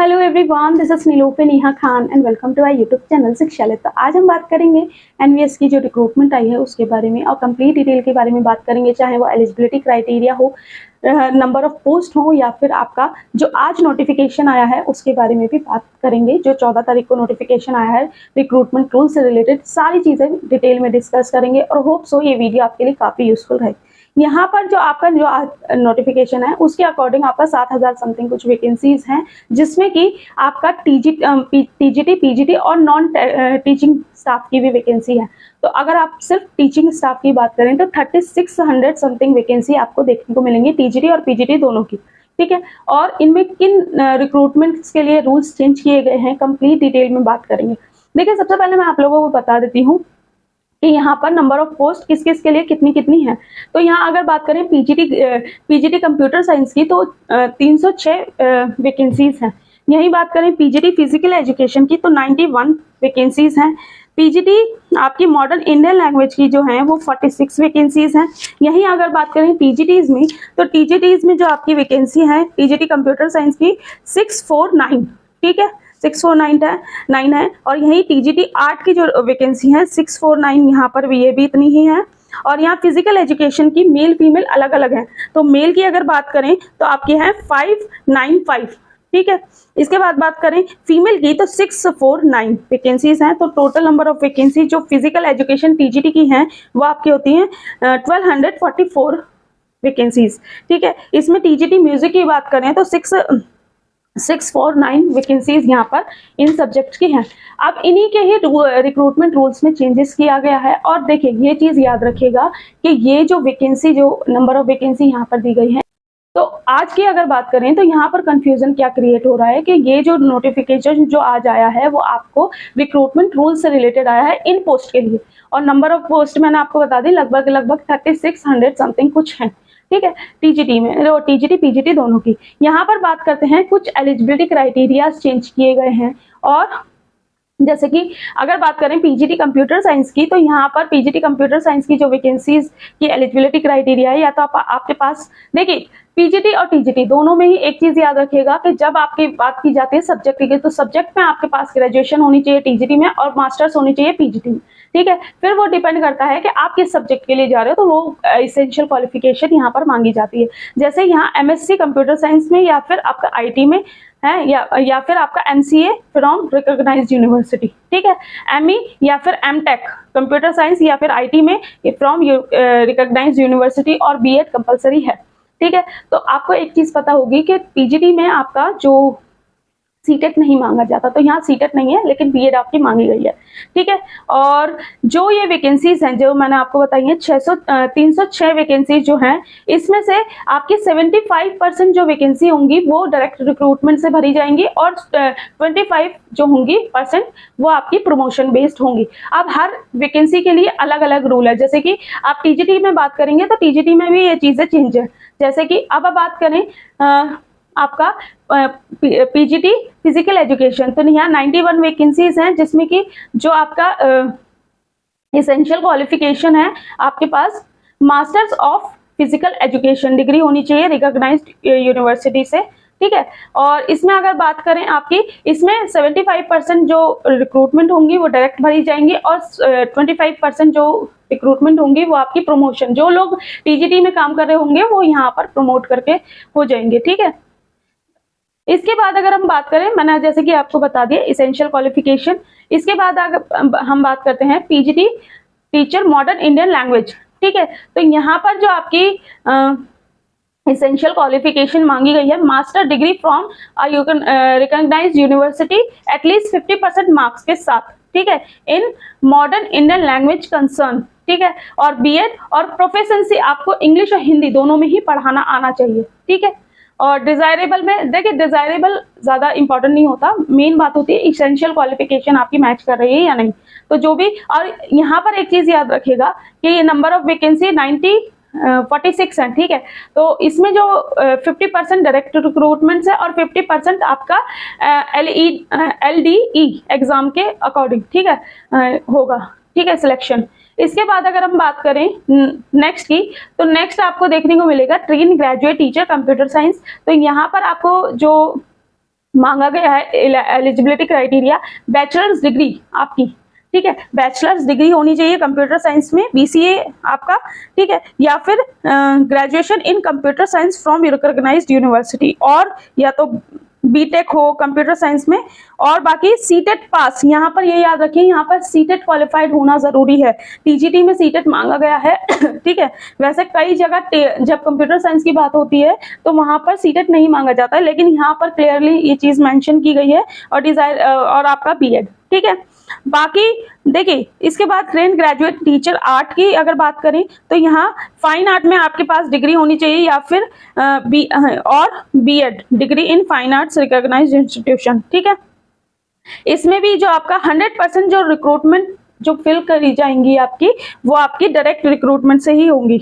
Hello everyone, this is Nilofer Neha Khan and welcome to our YouTube channel Shikshalaya. तो आज हम बात करेंगे एनवीएस की जो रिक्रूटमेंट आई है उसके बारे में और कंप्लीट डिटेल के बारे में बात करेंगे, चाहे वो एलिजिबिलिटी क्राइटेरिया हो, नंबर ऑफ पोस्ट हो या फिर आपका जो आज नोटिफिकेशन आया है उसके बारे में भी बात करेंगे। जो 14 तारीख को नोटिफिकेशन आया है रिक्रूटमेंट रूल से रिलेटेड सारी चीज़ें डिटेल में डिस्कस करेंगे और होप सो ये वीडियो आपके लिए काफ़ी यूजफुल रहेगी। यहाँ पर जो आपका जो नोटिफिकेशन है उसके अकॉर्डिंग आपका 7,000 समथिंग कुछ वैकेंसीज हैं, जिसमें कि आपका टीजीटी, पीजीटी और नॉन टीचिंग स्टाफ की भी वैकेंसी है। तो अगर आप सिर्फ टीचिंग स्टाफ की बात करें तो 3600 समथिंग वैकेंसी आपको देखने को मिलेंगी, टीजीटी और पीजीटी दोनों की। ठीक है, और इनमें किन रिक्रूटमेंट्स के लिए रूल्स चेंज किए गए हैं कंप्लीट डिटेल में बात करेंगे। देखिए, सबसे पहले मैं आप लोगों को बता देती हूँ कि यहाँ पर नंबर ऑफ पोस्ट किस किस के लिए कितनी कितनी है। तो यहाँ अगर बात करें पीजीटी कंप्यूटर साइंस की तो 306 वैकेंसीज हैं। यही बात करें पीजीटी फिजिकल एजुकेशन की तो 91 वैकेंसीज हैं। पीजीटी आपकी मॉडर्न इंडियन लैंग्वेज की जो है वो 46 वैकेंसीज हैं। यहीं अगर बात करें टीजीटीज में तो टीजीटीज में जो आपकी वैकेंसी है टीजीटी कंप्यूटर साइंस की 649, ठीक है 649 है। और यही टीजीटी आर्ट की जो वैकेंसी है 649, यहाँ पर भी ये भी इतनी ही है। और यहाँ फिजिकल एजुकेशन की मेल फीमेल अलग अलग है। तो मेल की अगर बात करें तो आपकी है 595, ठीक है। इसके बाद बात करें फीमेल की तो 649 वैकेंसीज हैं। तो टोटल नंबर ऑफ वैकेंसी जो फिजिकल एजुकेशन टीजीटी की हैं वो आपकी होती हैं 1244 वैकेंसीज, ठीक है। इसमें टीजीटी म्यूजिक की बात करें तो 649 वैकेंसीज यहाँ पर इन सब्जेक्ट्स की हैं। अब इन्हीं के ही रिक्रूटमेंट रूल्स में चेंजेस किया गया है। और देखिए, ये चीज़ याद रखिएगा कि ये जो वैकेंसी, जो नंबर ऑफ वैकेंसी यहाँ पर दी गई है, तो आज की अगर बात करें तो यहाँ पर कंफ्यूजन क्या क्रिएट हो रहा है कि ये जो नोटिफिकेशन जो आज आया है वो आपको रिक्रूटमेंट रूल से रिलेटेड आया है इन पोस्ट के लिए। और नंबर ऑफ पोस्ट मैंने आपको बता दी लगभग 3600 समथिंग कुछ है, ठीक है, टीजीटी में और टीजीटी पीजीटी दोनों की। यहाँ पर बात करते हैं कुछ एलिजिबिलिटी क्राइटेरियाज चेंज किए गए हैं। और जैसे कि अगर बात करें पीजीटी कंप्यूटर साइंस की तो यहाँ पर पीजीटी कंप्यूटर साइंस की जो वैकेंसीज की एलिजिबिलिटी क्राइटेरिया है, या तो आपके पास देखिए पीजीटी और टीजीटी दोनों में ही एक चीज याद रखिएगा कि जब आपकी बात की जाती है सब्जेक्ट की तो सब्जेक्ट में आपके पास ग्रेजुएशन होनी चाहिए टीजीटी में और मास्टर्स होनी चाहिए पीजीटी में, ठीक है। फिर वो डिपेंड करता है कि आप किस सब्जेक्ट के लिए जा रहे हो, तो वो एसेंशियल क्वालिफिकेशन यहाँ पर मांगी जाती है। जैसे यहाँ एमएससी कंप्यूटर साइंस में या फिर आपका आईटी में है या फिर आपका एमसीए फ्रॉम रिकॉग्नाइज्ड यूनिवर्सिटी, ठीक है, एमई या फिर एमटेक कंप्यूटर साइंस या फिर आईटी में फ्रॉम रिकॉग्नाइज्ड यूनिवर्सिटी और बीएड कंपलसरी है, ठीक है। तो आपको एक चीज पता होगी कि पीजीटी में आपका जो सीटेट नहीं मांगा जाता, तो यहाँ सीटेट नहीं है लेकिन बीएड आपकी मांगी गई है, ठीक है। और जो ये वैकेंसीज हैं जो मैंने आपको बताई हैं 306 वैकेंसीज जो हैं, इसमें से आपकी 75% जो वैकेंसी होंगी वो डायरेक्ट रिक्रूटमेंट से भरी जाएंगी और 25 जो होंगी % वो आपकी प्रमोशन बेस्ड होंगी। अब हर वैकेंसी के लिए अलग अलग रूल है। जैसे कि आप टीजीटी में बात करेंगे तो टीजीटी में भी ये चीजें चेंज है। जैसे कि अब बात करें आपका पीजीटी फिजिकल एजुकेशन, तो यहाँ 91 वैकेंसीज हैं, जिसमें कि जो आपका एसेंशियल क्वालिफिकेशन है आपके पास masters of physical education degree होनी चाहिए रिकॉग्नाइज्ड यूनिवर्सिटी से, ठीक है। और इसमें अगर बात करें आपकी, इसमें 75% जो रिक्रूटमेंट होंगी वो डायरेक्ट भरी जाएंगी और 25% जो रिक्रूटमेंट होंगी वो आपकी प्रमोशन, जो लोग टीजीटी में काम कर रहे होंगे वो यहाँ पर प्रमोट करके हो जाएंगे, ठीक है। इसके बाद अगर हम बात करें, मैंने जैसे कि आपको बता दिया एसेंशियल क्वालिफिकेशन। इसके बाद अगर हम बात करते हैं PGT teacher modern Indian language, ठीक है। तो यहाँ पर जो आपकी एसेंशियल क्वालिफिकेशन मांगी गई है master degree from recognised university at least 50% marks के साथ, ठीक है, in modern Indian language concern, ठीक है। और बीएड और प्रोफेशनसी आपको इंग्लिश और हिंदी दोनों में ही पढ़ाना आना चाहिए, ठीक है। और डिजायरेबल में देखिए, डिजायरेबल ज्यादा इंपॉर्टेंट नहीं होता, मेन बात होती है इसेंशियल क्वालिफिकेशन आपकी मैच कर रही है या नहीं। तो जो भी, और यहाँ पर एक चीज याद रखिएगा कि ये नंबर ऑफ वैकेंसी 46 है, ठीक है। तो इसमें जो 50% डायरेक्ट रिक्रूटमेंट है और 50% आपका LDE एग्जाम के अकॉर्डिंग, ठीक है, होगा, ठीक है, सिलेक्शन। इसके बाद अगर हम बात करें नेक्स्ट की, तो नेक्स्ट आपको देखने को मिलेगा train graduate teacher computer science. तो यहाँ पर आपको जो मांगा गया है एलिजिबिलिटी क्राइटेरिया बैचलर्स डिग्री आपकी, ठीक है, बैचलर्स डिग्री होनी चाहिए कंप्यूटर साइंस में, BCA आपका, ठीक है, या फिर graduation in computer science from recognised university, और या तो बीटेक हो कंप्यूटर साइंस में, और बाकी सीटेट पास, यहाँ पर ये याद रखिए, यहाँ पर सीटेट क्वालिफाइड होना जरूरी है। टीजीटी में सीटेट मांगा गया है ठीक है, वैसे कई जगह जब कंप्यूटर साइंस की बात होती है तो वहां पर सीटेट नहीं मांगा जाता है, लेकिन यहाँ पर क्लियरली ये चीज मेंशन की गई है, और डिजायर और आपका बीएड, ठीक है। बाकी देखिए इसके बाद ट्रेन ग्रेजुएट टीचर आर्ट की अगर बात करें तो यहाँ फाइन आर्ट में आपके पास डिग्री होनी चाहिए, या फिर और BEd degree in fine arts recognised institution, ठीक है। इसमें भी जो आपका 100% जो रिक्रूटमेंट जो फिल करी जाएंगी आपकी, वो आपकी डायरेक्ट रिक्रूटमेंट से ही होंगी,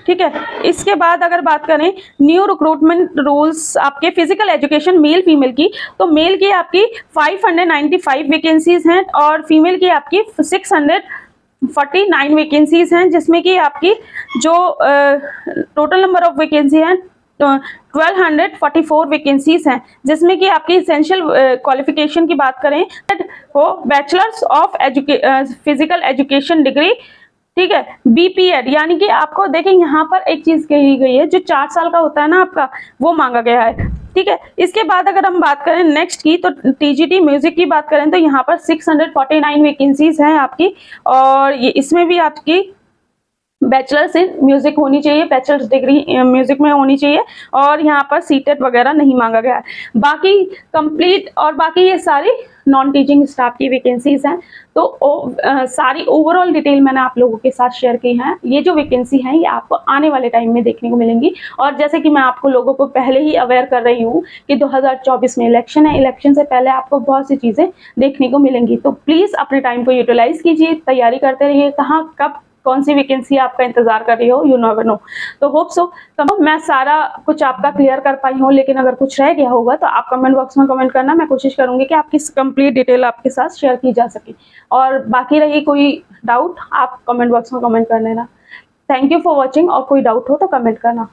ठीक है। इसके बाद अगर बात करें न्यू रिक्रूटमेंट रूल्स आपके फिजिकल एजुकेशन मेल फीमेल की, तो मेल की आपकी 595 वैकेंसीज हैं और फीमेल की आपकी 649 वैकेंसीज हैं, जिसमें कि आपकी जो टोटल नंबर ऑफ वैकेंसी हैं 1244 वैकेंसीज हैं, जिसमें कि आपकी इसेंशियल क्वालिफिकेशन की बात करें वो bachelors of physical education degree, ठीक है, बीपीएड, यानी कि आपको देखें यहाँ पर एक चीज कही गई है, जो 4 साल का होता है ना आपका, वो मांगा गया है, ठीक है। इसके बाद अगर हम बात करें नेक्स्ट की, तो टीजीटी म्यूजिक की बात करें तो यहाँ पर 649 वैकेंसीज हैं आपकी, और ये इसमें भी आपकी बैचलर्स इन म्यूजिक होनी चाहिए, बैचलर्स डिग्री म्यूजिक में होनी चाहिए, और यहाँ पर सीटेट वगैरह नहीं मांगा गया है। बाकी कंप्लीट और बाकी ये सारी नॉन टीचिंग स्टाफ की वैकेंसीज हैं। तो सारी ओवरऑल डिटेल मैंने आप लोगों के साथ शेयर की है। ये जो वैकेंसी है ये आपको आने वाले टाइम में देखने को मिलेंगी, और जैसे कि मैं आपको लोगों को पहले ही अवेयर कर रही हूँ कि 2024 में इलेक्शन है, इलेक्शन से पहले आपको बहुत सी चीजें देखने को मिलेंगी। तो प्लीज अपने टाइम को यूटिलाइज कीजिए, तैयारी करते रहिए, कहाँ कब कौन सी वैकेंसी आपका इंतजार कर रही हो, यू नेवर नो। तो होप सो मैं सारा कुछ आपका क्लियर कर पाई हूँ, लेकिन अगर कुछ रह गया होगा तो आप कमेंट बॉक्स में कमेंट करना, मैं कोशिश करूंगी कि आपकी कंप्लीट डिटेल आपके साथ शेयर की जा सके। और बाकी रही कोई डाउट आप कमेंट बॉक्स में कमेंट कर लेना। थैंक यू फॉर वॉचिंग, और कोई डाउट हो तो कमेंट करना।